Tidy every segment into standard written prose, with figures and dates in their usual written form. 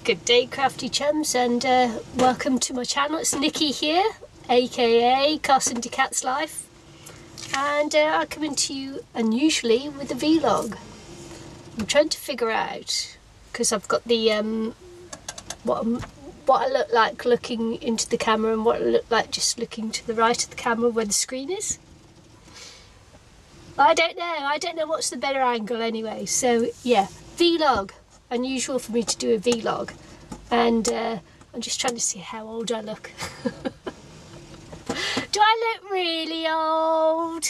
Good day, Crafty Chums, and welcome to my channel. It's Nikki here, aka Carson de Cat's Life, and I'm coming to you unusually with a vlog. I'm trying to figure out, because I've got the what I look like looking into the camera and what I look like just looking to the right of the camera where the screen is. I don't know what's the better angle anyway. So yeah, vlog. Unusual for me to do a vlog, and I'm just trying to see how old I look. Do I look really old?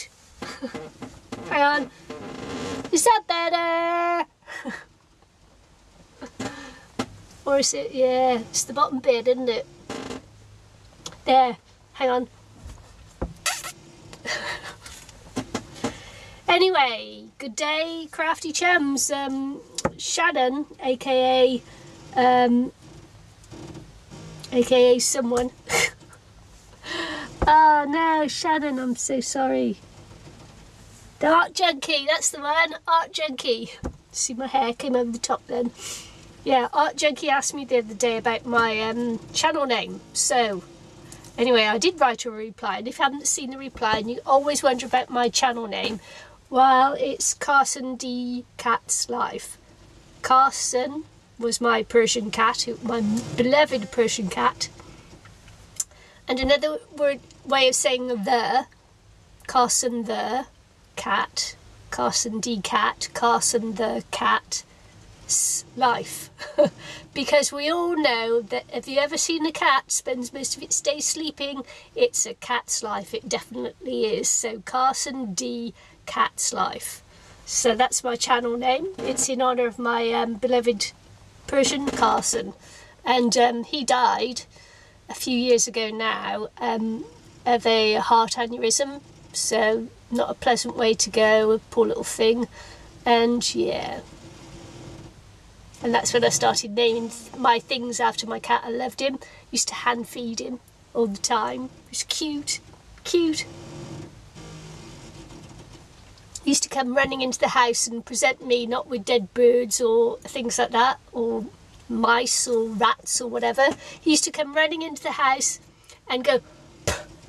Hang on, is that better? Or is it, yeah, it's the bottom bit, isn't it? There, hang on. Anyway, good day, Crafty Chums. Shannon, aka someone. Oh no, Shannon, I'm so sorry. The Art Junkie, that's the one, Art Junkie. See, my hair came over the top then. Yeah, Art Junkie asked me the other day about my channel name. So anyway, I did write a reply, and if you haven't seen the reply and you always wonder about my channel name, well, it's Carson de Cat's Life. Carson was my Persian cat, my beloved Persian cat. And another way of saying the, Carson the cat, Carson de Cat, Carson the Cat's Life. Because we all know that, have you ever seen a cat spends most of its day sleeping? It's a cat's life, it definitely is. So Carson de Cat's Life. So that's my channel name. It's in honour of my beloved Persian Carson, and he died a few years ago now of a heart aneurysm, so not a pleasant way to go, a poor little thing. And yeah, and that's when I started naming my things after my cat. I loved him, used to hand feed him all the time. He was cute. He used to come running into the house and present me not with dead birds or things like that, or mice or rats or whatever. He used to come running into the house and go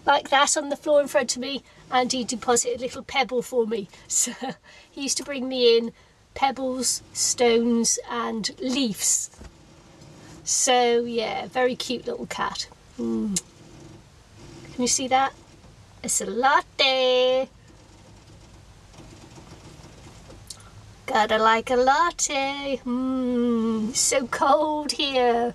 like that on the floor in front of me, and he'd deposit a little pebble for me. So he used to bring me in pebbles, stones and leaves. So yeah, very cute little cat. Can you see that? It's a latte. Gotta like a latte. So cold here.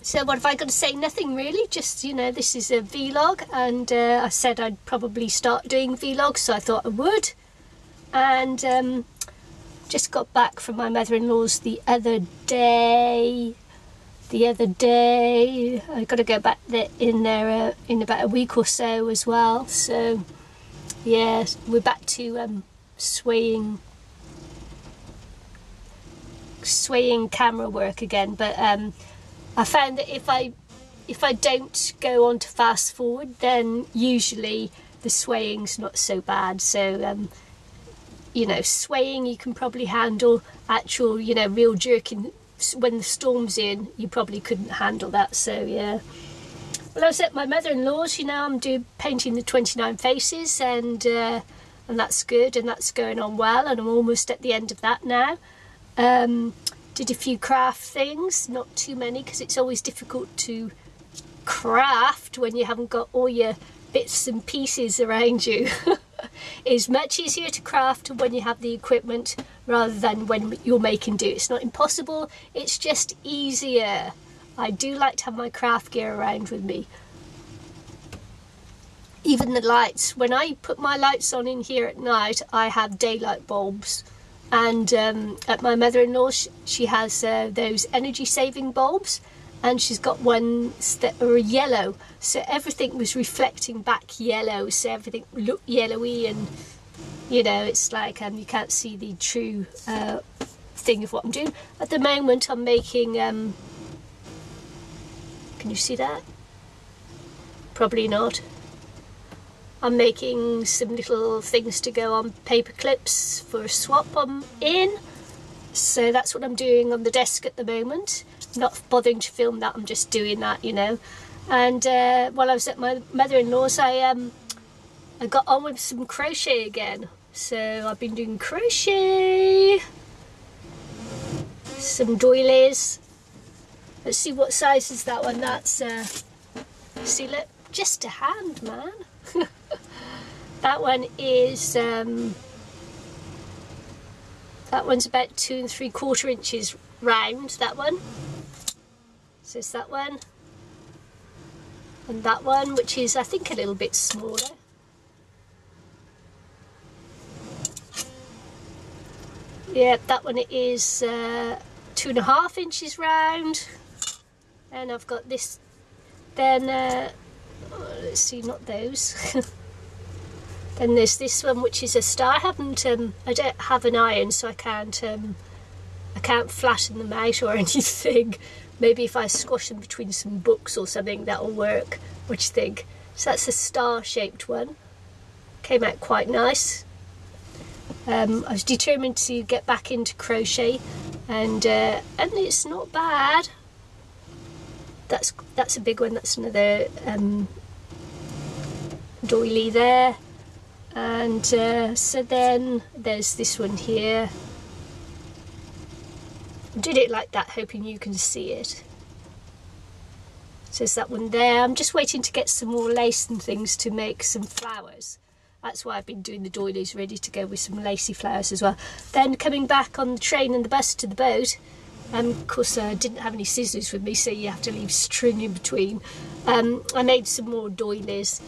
So what have I got to say? Nothing really, just, you know, this is a vlog, and I said I'd probably start doing vlogs, so I thought I would. And just got back from my mother-in-law's the other day. I've got to go back in there in about a week or so as well. So yeah, we're back to swaying camera work again. But I found that if I don't go on to fast forward, then usually the swaying's not so bad. So you know, swaying you can probably handle. Actual, you know, real jerking when the storm's in, you probably couldn't handle that. So yeah. Well, I was at my mother-in-law's, you know, I'm painting the 29 faces, and that's good, and that's going on well, and I'm almost at the end of that now. Did a few craft things, not too many, because it's always difficult to craft when you haven't got all your bits and pieces around you. It's much easier to craft when you have the equipment rather than when you're making do. It's not impossible, it's just easier. I do like to have my craft gear around with me. Even the lights. When I put my lights on in here at night, I have daylight bulbs. And at my mother-in-law's, she has those energy-saving bulbs, and she's got ones that are yellow. So everything was reflecting back yellow, so everything looked yellowy, and you know, it's like you can't see the true thing of what I'm doing. At the moment, I'm making. Can you see that? Probably not. I'm making some little things to go on paper clips for a swap I'm in. So that's what I'm doing on the desk at the moment. Not bothering to film that, I'm just doing that, you know. And while I was at my mother-in-law's, I got on with some crochet again. So I've been doing crochet, some doilies. Let's see what size is that one. That's see, look, just a hand, man. That one is that one's about 2 3/4 inches round, that one. So it's that one and that one, which is I think a little bit smaller. Yeah, that one is 2.5 inches round. And I've got this, then let's see, not those. Then there's this one, which is a star. I don't have an iron, so I can't flatten them out or anything. Maybe if I squash them between some books or something, that'll work. What do you think? So that's a star-shaped one. Came out quite nice. I was determined to get back into crochet, and it's not bad. That's a big one. That's another doily there. And so then there's this one here. I did it like that, hoping you can see it. So there's that one there. I'm just waiting to get some more lace and things to make some flowers. That's why I've been doing the doilies, ready to go with some lacy flowers as well. Then coming back on the train and the bus to the boat, of course I didn't have any scissors with me, so you have to leave string in between. I made some more doilies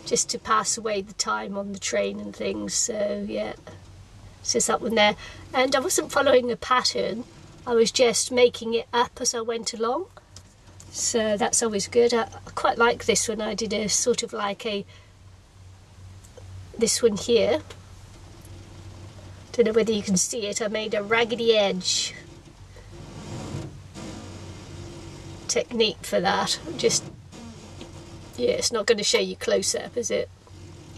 just to pass away the time on the train and things. So yeah, so there's that one there. And I wasn't following a pattern, I was just making it up as I went along. So that's always good. I quite like this one. I did a sort of like this one here. Don't know whether you can see it. I made a raggedy edge technique for that. Just, yeah, it's not going to show you close up, is it?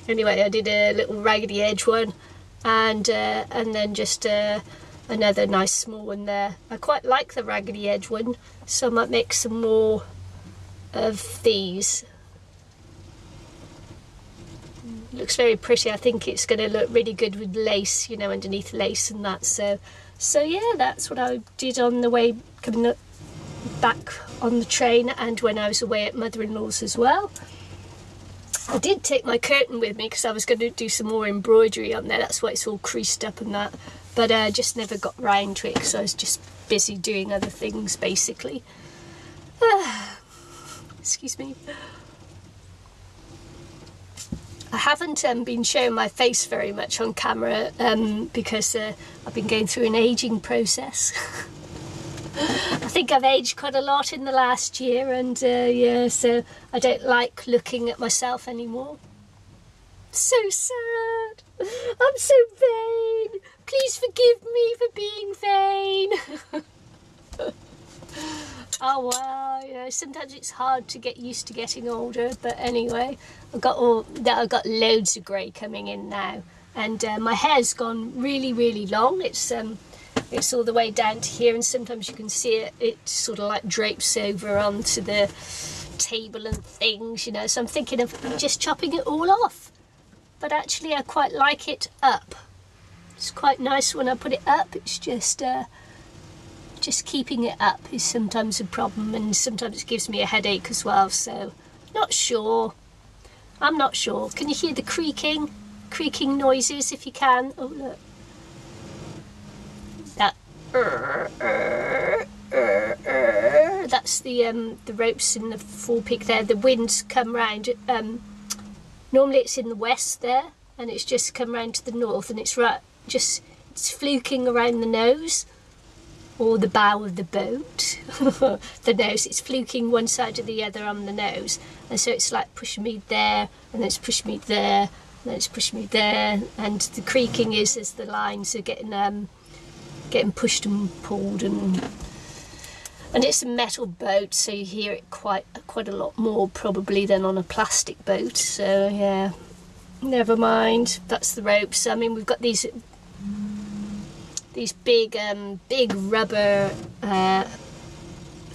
Anyway, I did a little raggedy edge one, and then just another nice small one there. I quite like the raggedy edge one, so I might make some more of these. Looks very pretty. I think it's going to look really good with lace, you know, underneath lace and that. So yeah, that's what I did on the way coming up back on the train, and when I was away at mother-in-law's as well. I did take my curtain with me because I was going to do some more embroidery on there. That's why it's all creased up and that. But I just never got round to it because I was just busy doing other things, basically. Excuse me. I haven't been showing my face very much on camera because I've been going through an ageing process. I think I've aged quite a lot in the last year, and yeah, so I don't like looking at myself anymore. So sad. I'm so vain. Please forgive me for being vain. Oh well, you know, sometimes it's hard to get used to getting older, but anyway, I've got loads of grey coming in now, and my hair's gone really, really long. It's all the way down to here, and sometimes you can see it. It sort of like drapes over onto the table and things, you know. So I'm thinking of just chopping it all off, but actually I quite like it up. It's quite nice when I put it up. It's just keeping it up is sometimes a problem, and sometimes it gives me a headache as well. So not sure. I'm not sure. Can you hear the creaking noises? If you can. Oh look. That's the ropes in the forepeak there. The wind's come round. Normally it's in the west there, and it's just come round to the north, and it's it's fluking around the nose, or the bow of the boat. The nose, it's fluking one side or the other on the nose, and so it's like pushing me there, and then it's pushing me there, and then it's pushing me there, and the creaking is as the lines are getting pushed and pulled, and it's a metal boat, so you hear it quite a lot more probably than on a plastic boat. So yeah, never mind. That's the ropes. I mean, we've got these these big rubber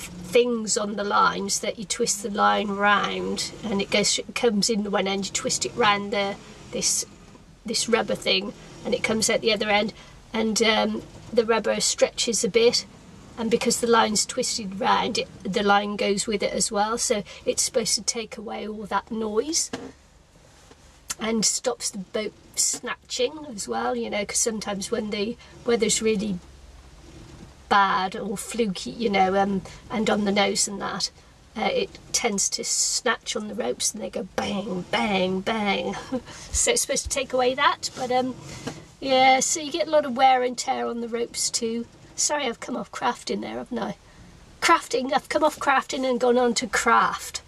things on the lines that you twist the line round, and it comes in the one end, you twist it round this rubber thing, and it comes out the other end, and the rubber stretches a bit, and because the line's twisted round, the line goes with it as well, so it's supposed to take away all that noise and stops the boat snatching as well, you know, because sometimes when the weather's really bad or fluky, you know, and on the nose and that, it tends to snatch on the ropes and they go bang, bang, bang. So it's supposed to take away that, but yeah, so you get a lot of wear and tear on the ropes too. Sorry, I've come off crafting there, haven't I? Crafting, I've come off crafting and gone on to craft.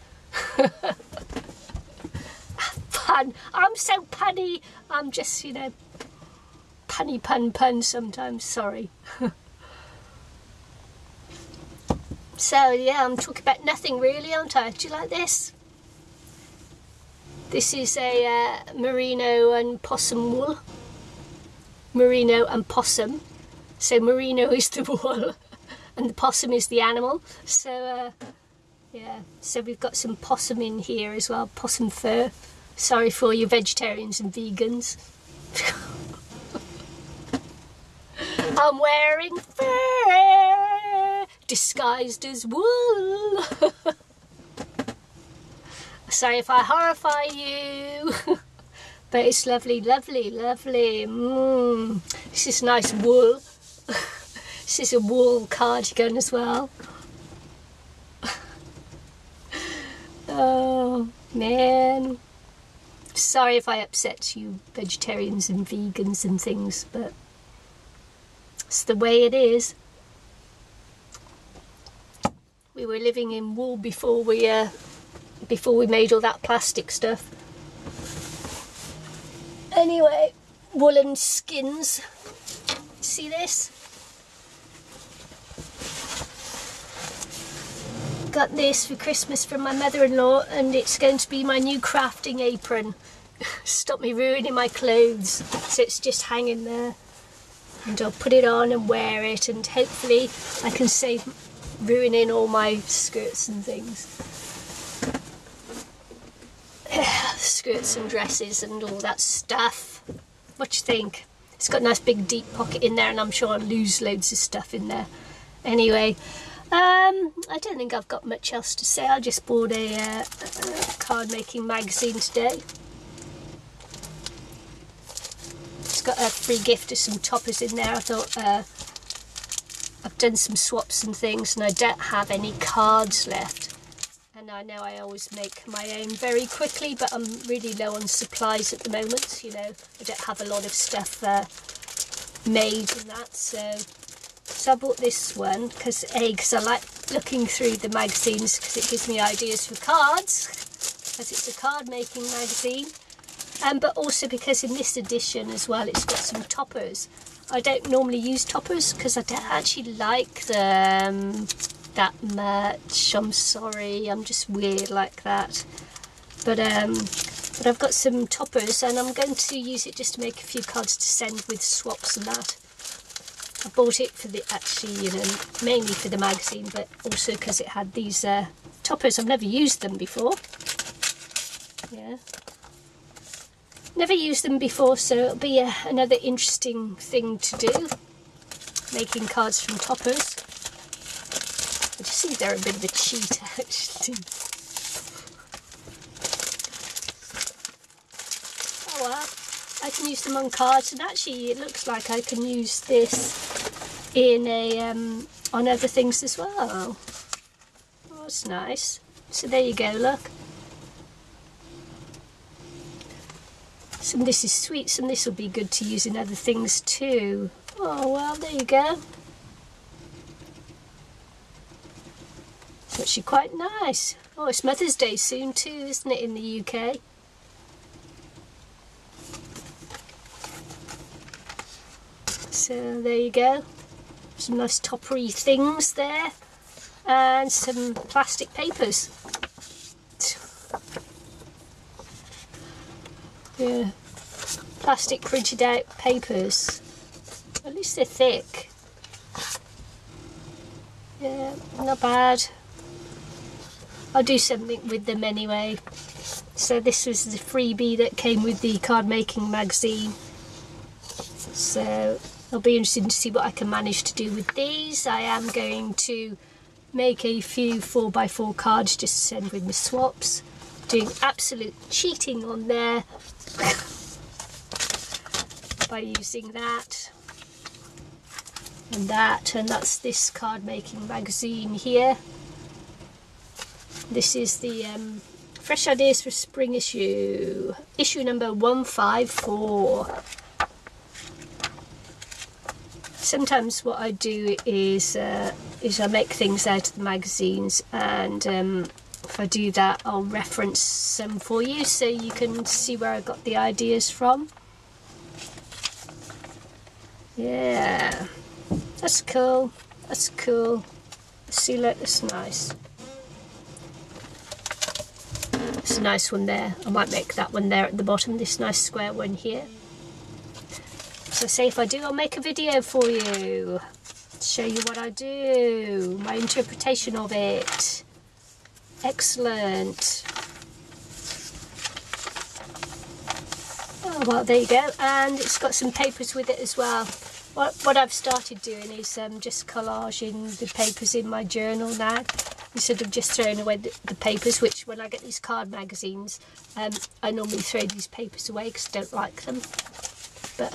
Pun, I'm so punny, I'm just, you know, punny pun sometimes, sorry. So yeah, I'm talking about nothing really, aren't I? Do you like this? This is a merino and possum wool. Merino and possum. So merino is the wool and the possum is the animal. So yeah, so we've got some possum in here as well, possum fur. Sorry for you vegetarians and vegans. I'm wearing fur disguised as wool. Sorry if I horrify you. But it's lovely, lovely, lovely. This is nice wool. This is a wool cardigan as well. Oh man. Sorry if I upset you vegetarians and vegans and things, but it's the way it is. We were living in wool before we made all that plastic stuff. Anyway, woolen skins. See this? Got this for Christmas from my mother-in-law, and it's going to be my new crafting apron. Stop me ruining my clothes. So it's just hanging there, and I'll put it on and wear it, and hopefully I can save ruining all my skirts and things. Skirts and dresses and all that stuff. What do you think? It's got a nice big deep pocket in there, and I'm sure I'll lose loads of stuff in there. Anyway, I don't think I've got much else to say. I just bought a card making magazine today. It's got a free gift of some toppers in there. I thought I've done some swaps and things, and I don't have any cards left. And I know I always make my own very quickly, but I'm really low on supplies at the moment. You know, I don't have a lot of stuff made and that, so I bought this one because I like looking through the magazines, because it gives me ideas for cards, because it's a card making magazine, but also because in this edition as well it's got some toppers. I don't normally use toppers because I don't actually like them that much. I'm sorry, I'm just weird like that. But I've got some toppers, and I'm going to use it just to make a few cards to send with swaps and that. I bought it for the, actually, you know, mainly for the magazine, but also because it had these toppers. I've never used them before. Yeah. Never used them before, so it'll be another interesting thing to do. Making cards from toppers. I just think they're a bit of a cheat, actually. Oh well, I can use them on cards, and actually it looks like I can use this in on other things as well. Oh, that's nice. So there you go, look. Some of this is sweet, some of this will be good to use in other things too. Oh well, there you go. It's actually quite nice. Oh, it's Mother's Day soon too, isn't it, in the UK? So there you go. Some nice toppery things there. And some plastic papers. Yeah. Plastic printed out papers. At least they're thick. Yeah, not bad. I'll do something with them anyway. So this was the freebie that came with the card making magazine. So it'll be interesting to see what I can manage to do with these. I am going to make a few 4x4 cards just to send with my swaps. Doing absolute cheating on there by using that and that, and that's this card making magazine here. This is the Fresh Ideas for Spring issue number 154. Sometimes what I do is I make things out of the magazines, and if I do that I'll reference some for you so you can see where I got the ideas from. Yeah, that's cool, that's cool. See, look, that's nice. It's a nice one there. I might make that one there at the bottom, this nice square one here. So say if I do, I'll make a video for you, show you what I do, my interpretation of it. Excellent. Oh, well, there you go. And it's got some papers with it as well. What I've started doing is just collaging the papers in my journal now, instead of just throwing away the papers, which when I get these card magazines, I normally throw these papers away because I don't like them. But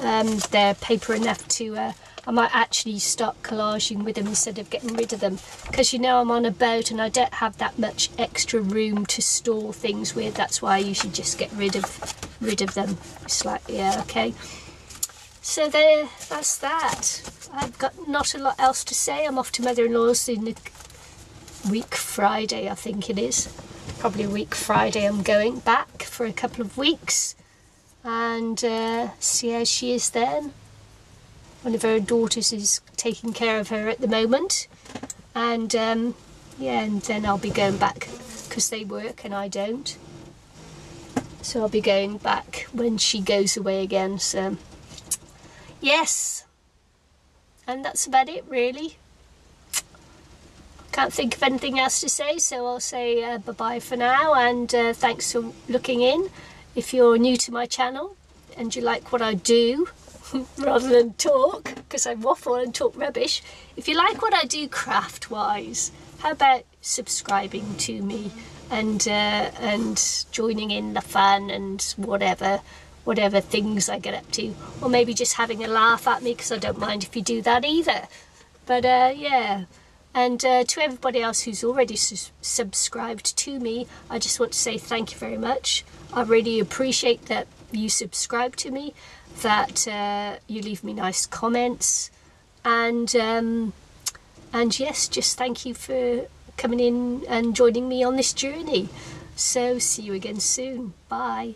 they're paper enough to, I might actually start collaging with them instead of getting rid of them. Because you know I'm on a boat and I don't have that much extra room to store things with. That's why I usually just get rid of them. It's like, yeah, okay. So there, that's that. I've got not a lot else to say. I'm off to mother-in-law's in a week Friday, I think it is. Probably a week Friday I'm going back for a couple of weeks. And see how she is then. One of her daughters is taking care of her at the moment, and yeah, and then I'll be going back because they work and I don't, so I'll be going back when she goes away again. So yes, and that's about it really. Can't think of anything else to say, so I'll say bye bye for now, and thanks for looking in. If you're new to my channel and you like what I do rather than talk, because I waffle and talk rubbish, if you like what I do craft wise, how about subscribing to me and joining in the fun and whatever things I get up to, or maybe just having a laugh at me, because I don't mind if you do that either. But yeah. And to everybody else who's already subscribed to me, I just want to say thank you very much. I really appreciate that you subscribe to me, that you leave me nice comments, and yes, just thank you for coming in and joining me on this journey. So see you again soon. Bye.